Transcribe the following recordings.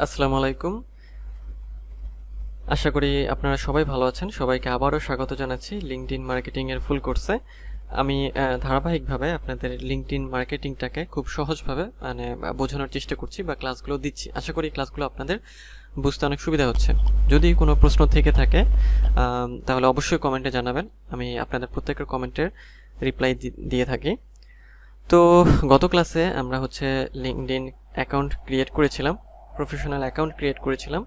আসসালামু আলাইকুম। আশা করি আপনারা সবাই ভালো আছেন। সবাইকে আবারও স্বাগত জানাচ্ছি লিঙ্কডইন মার্কেটিং এর ফুল কোর্সে। আমি ধারাবাহিকভাবে আপনাদের লিঙ্কডইন মার্কেটিংটাকে খুব সহজভাবে বোঝানোর চেষ্টা করছি বা ক্লাসগুলো দিচ্ছি। আশা করি ক্লাসগুলো আপনাদের বুঝতে অনেক সুবিধা হচ্ছে। যদি কোনো প্রশ্ন থেকে থাকে তাহলে অবশ্যই কমেন্টে জানাবেন। আমি আপনাদের প্রত্যেকের কমেন্টের রিপ্লাই দিয়ে থাকি। তো গত ক্লাসে আমরা লিঙ্কডইন অ্যাকাউন্ট ক্রিয়েট করেছিলাম, প্রফেশনাল অ্যাকাউন্ট ক্রিয়েট করেছিলাম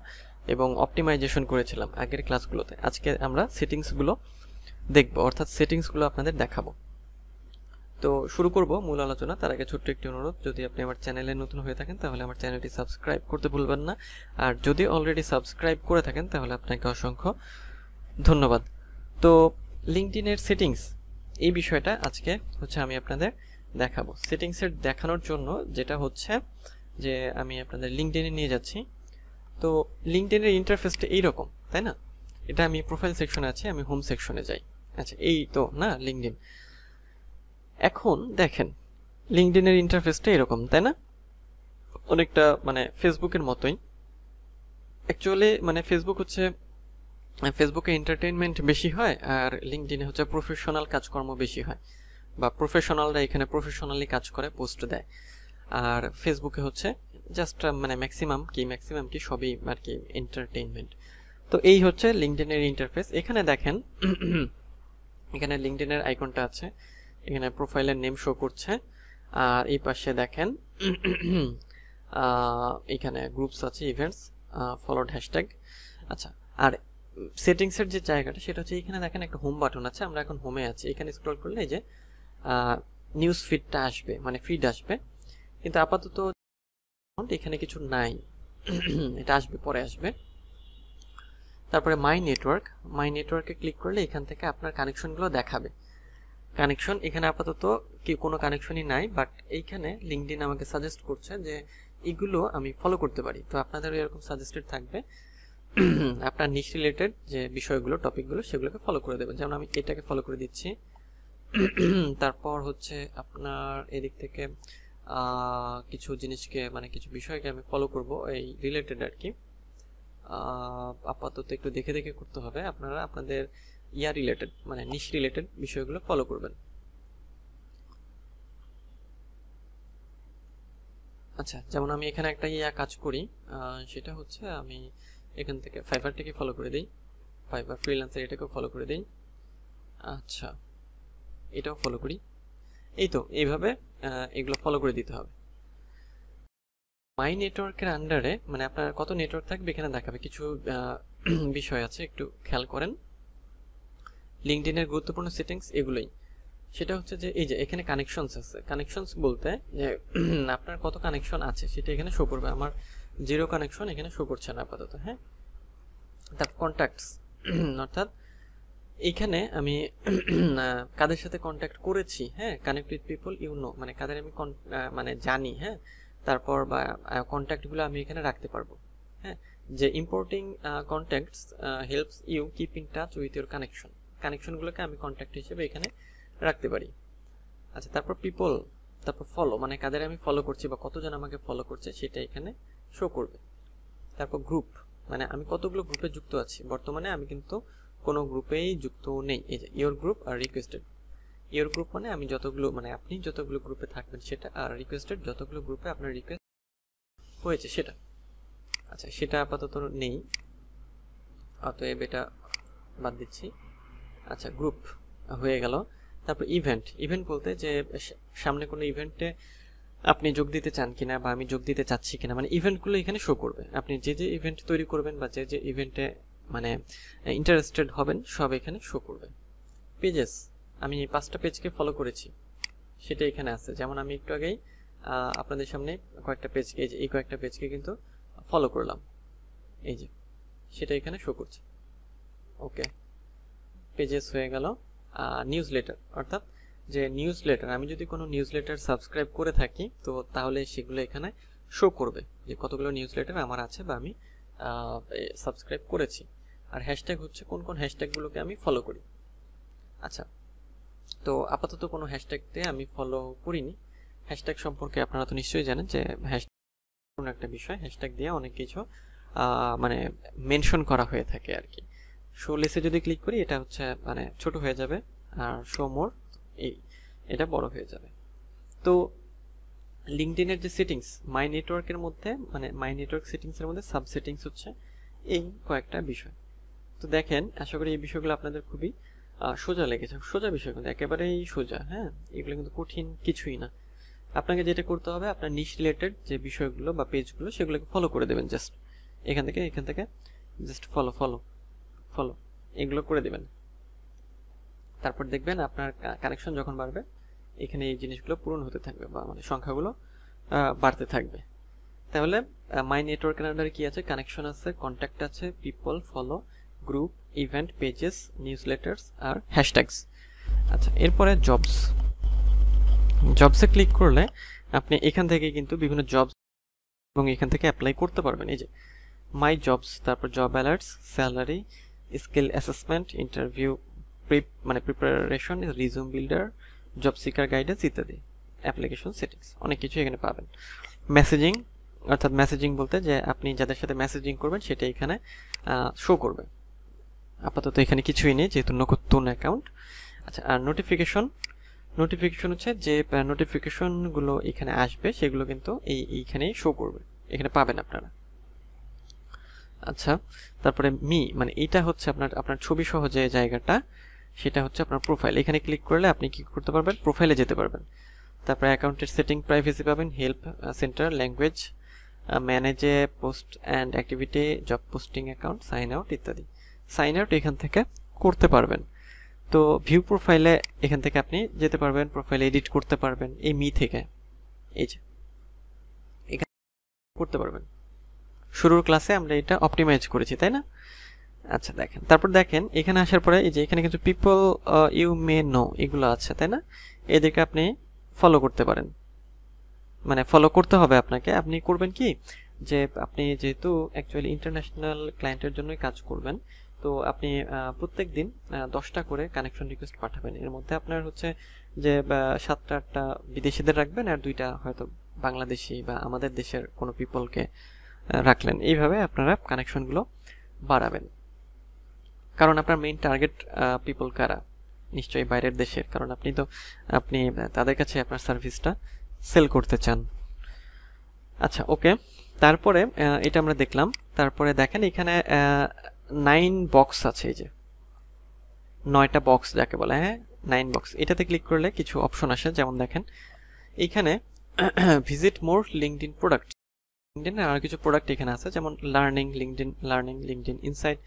এবং অপটিমাইজেশন করেছিলাম আগের ক্লাসগুলোতে। আজকে আমরা সেটিংসগুলো দেখব, অর্থাৎ সেটিংসগুলো আপনাদের দেখাবো। তো শুরু করব মূল আলোচনা। তার আগে ছোট্ট একটি অনুরোধ, যদি আপনি আমার চ্যানেলে নতুন হয়ে থাকেন তাহলে আমার চ্যানেলটি সাবস্ক্রাইব করতে ভুলবেন না, আর যদি অলরেডি সাবস্ক্রাইব করে থাকেন তাহলে আপনাকে অসংখ্য ধন্যবাদ। তো লিঙ্কডইনের সেটিংস, এই বিষয়টা আজকে আমি আপনাদের দেখাবো। সেটিংসের দেখানোর জন্য যেটা হচ্ছে যে আমি আপনাদের লিঙ্কডইনে নিয়ে যাচ্ছি। তো লিঙ্কডইনের ইন্টারফেসটা এইরকম, তাই না? এটা আমি প্রোফাইল সেকশনে আছি, আমি হোম সেকশনে যাই। আচ্ছা, এই তো না লিঙ্কডইন। এখন দেখেন লিঙ্কডইনের ইন্টারফেসটা এরকম, তাই না? অনেকটা ফেসবুকের মতোই। অ্যাকচুয়ালি ফেসবুকে এন্টারটেইনমেন্ট বেশি হয়, আর লিঙ্কডইনে প্রফেশনাল কাজকর্ম বেশি হয়, বা প্রফেশনালরা এখানে প্রফেশনালি কাজ করে পোস্ট দেয়। আর ফেসবুকে জাস্ট ম্যাক্সিমাম কি সবই আর কি এন্টারটেইনমেন্ট। তো এই হচ্ছে লিঙ্কডইনের ইন্টারফেস। এখানে দেখেন এখানে লিঙ্কডইনের আইকনটা আছে, এখানে প্রোফাইলের নেম শো করছে, আর এই পাশে দেখেন এখানে গ্রুপস আছে, ইভেন্টস, ফলোড হ্যাশট্যাগ। আচ্ছা, আর সেটিংসের যে জায়গাটা সেটা হচ্ছে এখানে দেখেন একটা হোম বাটন আছে। আমরা এখন হোমে আছি, এখানে স্ক্রল করলে এই যে নিউজ ফিডটা আসবে, ফিড আসবে। কিন্তু আপাতত এখানে কিছু নাই, এটা আসবে, পরে আসবে। তারপরে মাই নেটওয়ার্কে ক্লিক করলে এখান থেকে আপনার কানেকশনগুলো দেখাবে। কানেকশন এখানে আপাতত কোনো কানেকশনই নাই, বাট এইখানে লিঙ্কডইন আমাকে সাজেস্ট করছে যে এগুলো আমি ফলো করতে পারি। তো আপনাদেরও এরকম সাজেস্টেড থাকবে, আপনার নিশ রিলেটেড যে বিষয়গুলো, টপিকগুলো, সেগুলোকে ফলো করে দেবেন। যেমন আমি এটাকে ফলো করে দিচ্ছি। তারপর আপনার এদিক থেকে কিছু জিনিসকে কিছু বিষয়কে আমি ফলো করব, এই রিলেটেড আর কি। আপাতত একটু দেখে দেখে করতে হবে। আপনারা আপনাদের রিলেটেড নিশ রিলেটেড বিষয়গুলো ফলো করবেন। আচ্ছা, যেমন আমি এখানে একটা কাজ করি, সেটা হচ্ছে আমি এখান থেকে ফাইবারটাকে ফলো করে দিই, ফাইবার ফ্রিল্যান্সার এটাকেও ফলো করে দিই। আচ্ছা, এটাও ফলো করি। এই তো এইভাবে এগুলো ফলো করে দিতে হবে। মাই নেটওয়ার্কের আন্ডারে আপনার কত নেটওয়ার্ক থাকবে এখানে দেখাবে। কিছু বিষয় আছে, একটু খেয়াল করেন। লিঙ্কডইনের গুরুত্বপূর্ণ সেটিংস এগুলোই। সেটা হচ্ছে যে এই যে এখানে কানেকশনস আছে। কানেকশনস বলতে যে আপনার কত কানেকশন আছে সেটা এখানে শো করবে। আমার 0 কানেকশন এখানে শো করছে না আপাতত। হ্যাঁ, তারপর কন্ট্যাক্টস, অর্থাৎ এইখানে আমি কাদের সাথে কন্ট্যাক্ট করেছি, হ্যাঁ, connect with people you know, কাদের আমি জানি, হ্যাঁ। তারপর বা কন্ট্যাক্টগুলো আমি এখানে রাখতে পারবো, হ্যাঁ। যে importing contacts helps you keep in touch with your কানেকশনগুলোকে আমি কন্ট্যাক্ট হিসেবে এখানে রাখতে পারি। আচ্ছা, তারপর পিপল, তারপর ফলো, কাদের আমি ফলো করছি বা কতজন আমাকে ফলো করছে সেটা এখানে শো করবে। তারপর গ্রুপ, আমি কতগুলো গ্রুপে যুক্ত আছি। বর্তমানে আমি কিন্তু কোনো গ্রুপেই যুক্ত নেই। এই যে your group are requested. Your group আমি যতগুলো আপনি যতগুলো গ্রুপে থাকবেন সেটা, আর রিকোয়েস্টেড যতগুলো গ্রুপে আপনার রিকোয়েস্ট হয়েছে সেটা। আচ্ছা, সেটা আপাতত নেই, অতএব এটা বাদ দিচ্ছি। আচ্ছা, গ্রুপ হয়ে গেল। তারপর ইভেন্ট বলতে যে সামনে কোনো ইভেন্টে আপনি যোগ দিতে চান কিনা বা আমি যোগ দিতে চাচ্ছি কিনা, ইভেন্টগুলো এখানে শো করবে। আপনি যে যে ইভেন্ট তৈরি করবেন বা যে যে ইভেন্টে ইন্টারেস্টেড হবেন সব এখানে শো করবে। পেজেস, আমি 5টা পেজকে ফলো করেছি সেটা এখানে আছে। যেমন আমি একটু আগেই আপনাদের সামনে কয়েকটা পেজকে, এই কয়েকটা পেজকে কিন্তু ফলো করলাম, এই যে সেটা এখানে শো করছে। ওকে, পেজেস হয়ে গেল। নিউজ লেটার, অর্থাৎ যে নিউজ লেটার, আমি যদি কোনো নিউজ লেটার সাবস্ক্রাইব করে থাকি তো তাহলে সেগুলো এখানে শো করবে যে কতগুলো নিউজ লেটার আমার আছে বা আমি সাবস্ক্রাইব করেছি। আর হ্যাশট্যাগ হচ্ছে কোন কোন হ্যাশট্যাগুলোকে আমি ফলো করি। আচ্ছা, তো আপাতত কোনো হ্যাশট্যাগতে আমি ফলো করিনি। হ্যাশট্যাগ সম্পর্কে আপনারা তো নিশ্চয়ই জানেন যে হ্যাশট্যাগ একটা বিষয়, হ্যাশট্যাগ দিয়ে অনেক কিছু মানে মেনশন করা হয়ে থাকে আর কি। শো লেসে যদি ক্লিক করি এটা হচ্ছে মানে ছোট হয়ে যাবে, আর শো মোর এটা বড় হয়ে যাবে। তো লিঙ্কডইনের যে সেটিংস মাই নেটওয়ার্কের মধ্যে, মানে মাই নেটওয়ার্ক সেটিংসের মধ্যে সাব সেটিংস হচ্ছে এই কয়েকটা বিষয়। তো দেখেন, আশা করি এই বিষয়গুলো আপনাদের খুবই সোজা লেগেছে, সোজা বিষয় কিন্তু একেবারেই সোজা। হ্যাঁ, এগুলো কিন্তু কঠিন কিছুই না। আপনাকে যেটা করতে হবে, আপনার নিশ রিলেটেড যে বিষয়গুলো বা পেজগুলো সেগুলোকে ফলো করে দেবেন। জাস্ট এখান থেকে জাস্ট ফলো ফলো ফলো এগুলো করে দেবেন। তারপর দেখবেন আপনার কানেকশন যখন বাড়বে এখানে এই জিনিসগুলো পূরণ হতে থাকবে বা মানে সংখ্যাগুলো বাড়তে থাকবে। তাহলে মাই নেটওয়ার্কের আন্ডারে কি আছে? কানেকশন আছে, কন্ট্যাক্ট আছে, people, follow, group, event, pages, newsletters আর হ্যাশট্যাগস। আচ্ছা, এরপরে জবসে ক্লিক করলে আপনি এখান থেকে কিন্তু বিভিন্ন জবস এবং এখান থেকে অ্যাপ্লাই করতে পারবেন। এই যে মাই জবস, তারপর job alerts, salary, skill assessment, interview মানে preparation, resume builder, job seeker guidance ইত্যাদি, অ্যাপ্লিকেশন সেটিংস, অনেক কিছু এখানে পাবেন। মেসেজিং, অর্থাৎ মেসেজিং বলতে যে আপনি যাদের সাথে মেসেজিং করবেন সেটা এখানে শো করবে। আপাতত এখানে কিছুই নেই যেহেতু নতুন অ্যাকাউন্ট। আচ্ছা, আর নোটিফিকেশন হচ্ছে যে নোটিফিকেশনগুলো এখানে আসবে সেগুলো কিন্তু এইখানেই শো করবে, এখানে পাবেন আপনারা। আচ্ছা, তারপরে মানে এইটা হচ্ছে আপনার ছবি সহ যে জায়গাটা, সেটা হচ্ছে আপনার প্রোফাইল। এখানে ক্লিক করলে আপনি কি করতে পারবেন? প্রোফাইলে যেতে পারবেন। তারপরে অ্যাকাউন্টের সেটিং, প্রাইভেসি পাবেন, হেল্প সেন্টার, ল্যাঙ্গুয়েজ, ম্যানেজে post and activity, job posting account, sign out ইত্যাদি। সাইন আউট এখান থেকে করতে পারবেন। তো ভিউ প্রোফাইলে এখান থেকে আপনি যেতে পারবেন, প্রোফাইল এডিট করতে পারবেন এই থেকে, এই যে এখানে করতে পারবেন। শুরুর ক্লাসে আমরা এটা অপটিমাইজ করেছি, তাই না? আচ্ছা, দেখেন, তারপর দেখেন এখানে আসার পরে এই যে এখানে কিছু পিপল ইউ মে নো এগুলো আছে, তাই না? এদেরকে আপনি ফলো করতে পারেন, মানে ফলো করতে হবে আপনাকে। আপনি করবেন কি, যে আপনি যেহেতু অ্যাকচুয়ালি ইন্টারন্যাশনাল ক্লায়েন্টের জন্যই কাজ করবেন, তো আপনি প্রত্যেক দিন 10টা করে কানেকশন রিকোয়েস্ট পাঠাবেন। এর মধ্যে আপনার হচ্ছে যে 7টা-8টা বিদেশিদের রাখবেন আর 2টা হয়তো বাংলাদেশি বা আমাদের দেশের কোনো পিপলকে রাখলেন। এইভাবে আপনারা কানেকশনগুলো বাড়াবেন। কারণ আপনার মেইন টার্গেট পিপল কারা? নিশ্চয়ই বাইরের দেশের, কারণ আপনি তাদের কাছে আপনার সার্ভিসটা সেল করতে চান। আচ্ছা, ওকে, তারপরে এটা আমরা দেখলাম। তারপরে দেখেন এখানে 9 বক্স আছে, এই যে 9টা বক্স যাকে বলে, হ্যাঁ 9 বক্স। এটাতে ক্লিক করলে কিছু অপশন আসে, যেমন দেখেন এইখানে ভিজিট মোর লিঙ্কডইন প্রোডাক্ট, লিঙ্কডইনের আর কিছু প্রোডাক্ট এখানে আছে, যেমন লার্নিং ইনসাইট,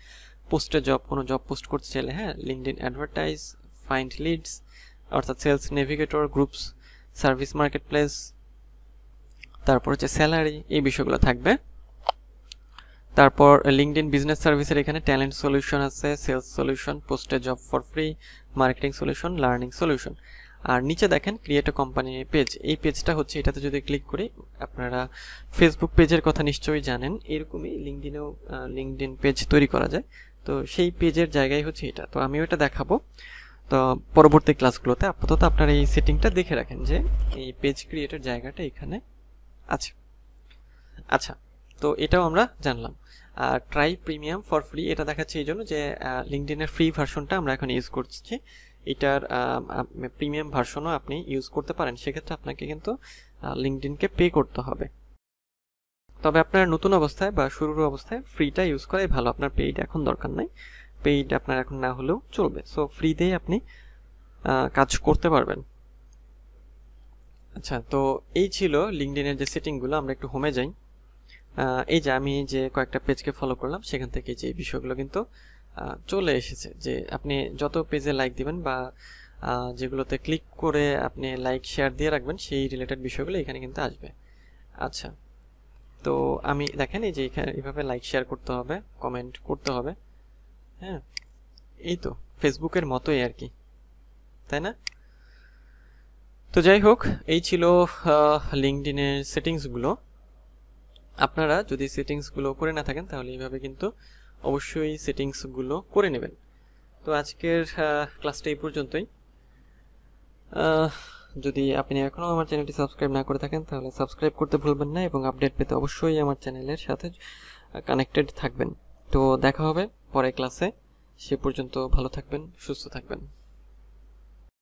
পোস্টে জব, কোনো জব পোস্ট করতে চাইলে, হ্যাঁ, লিঙ্কডইন অ্যাডভার্টাইজ, ফাইন্ড লিডস অর্থাৎ sales navigator, groups, service marketplace, তারপর হচ্ছে স্যালারি, এই বিষয়গুলো থাকবে। তারপর লিঙ্কডইন বিজনেস সার্ভিসের এখানে ট্যালেন্ট সলিউশন আছে, sales solution, post a job for free, marketing solution, learning solution. আর নিচে দেখেন ক্রিয়েট আ কোম্পানি পেজ, এই পেজটা হচ্ছে, এটাতে যদি ক্লিক করি, আপনারা ফেসবুক পেজের কথা নিশ্চয়ই জানেন, এরকমই লিঙ্কডইন পেজ তৈরি করা যায়। তো সেই পেজের জায়গায় হচ্ছে এটা। তো আমি ওটা দেখাবো তো পরবর্তী ক্লাসগুলোতে। আপাতত আপনারা এই সেটিংটা দেখে রাখেন যে এই পেজ ক্রিয়েটের জায়গাটা এখানে আছে। আচ্ছা, তো এটাও আমরা জানলাম। আর ট্রাই প্রিমিয়াম ফর ফ্রি, এটা দেখাচ্ছে এই জন্য যে লিঙ্কডইনের ফ্রি ভার্সনটা আমরা এখন ইউজ করছি, এটার প্রিমিয়াম ভার্সনও আপনি ইউজ করতে পারেন। সেক্ষেত্রে আপনাকে কিন্তু লিঙ্কডইনকে পে করতে হবে। তবে আপনার নতুন অবস্থায় বা শুরুর অবস্থায় ফ্রিটা ইউজ করাই ভালো, আপনার পেইড এখন দরকার নাই, পেইড আপনার এখন না হলেও চলবে। সো ফ্রিতেই আপনি কাজ করতে পারবেন। আচ্ছা, তো এই ছিল লিঙ্কডইনের যে সেটিংগুলো। আমরা একটু হোমে যাই। এই যে আমি যে কয়েকটা পেজকে ফলো করলাম সেখান থেকে যে বিষয়গুলো কিন্তু চলে এসেছে, যে আপনি যত পেজে লাইক দিবেন বা যেগুলোতে ক্লিক করে আপনি লাইক শেয়ার দিয়ে রাখবেন সেই রিলেটেড বিষয়গুলো এখানে কিন্তু আসবে। আচ্ছা, তো আমি দেখেন এই যে এখানে এইভাবে লাইক শেয়ার করতে হবে, কমেন্ট করতে হবে, হ্যাঁ, এই তো ফেসবুকের মতোই আর কি, তাই না? তো যাই হোক, এই ছিল লিঙ্কডইনের সেটিংসগুলো। আপনারা যদি সেটিংসগুলো করে না থাকেন তাহলে এইভাবে কিন্তু অবশ্যই সেটিংসগুলো করে নেবেন। তো আজকের ক্লাসটা এই পর্যন্তই। যদি আপনি এখনও আমার চ্যানেলটি সাবস্ক্রাইব না করে থাকেন তাহলে সাবস্ক্রাইব করতে ভুলবেন না, এবং আপডেট পেতে অবশ্যই আমার চ্যানেলের সাথে কানেক্টেড থাকবেন। তো দেখা হবে পরের ক্লাসে। সে পর্যন্ত ভালো থাকবেন, সুস্থ থাকবেন।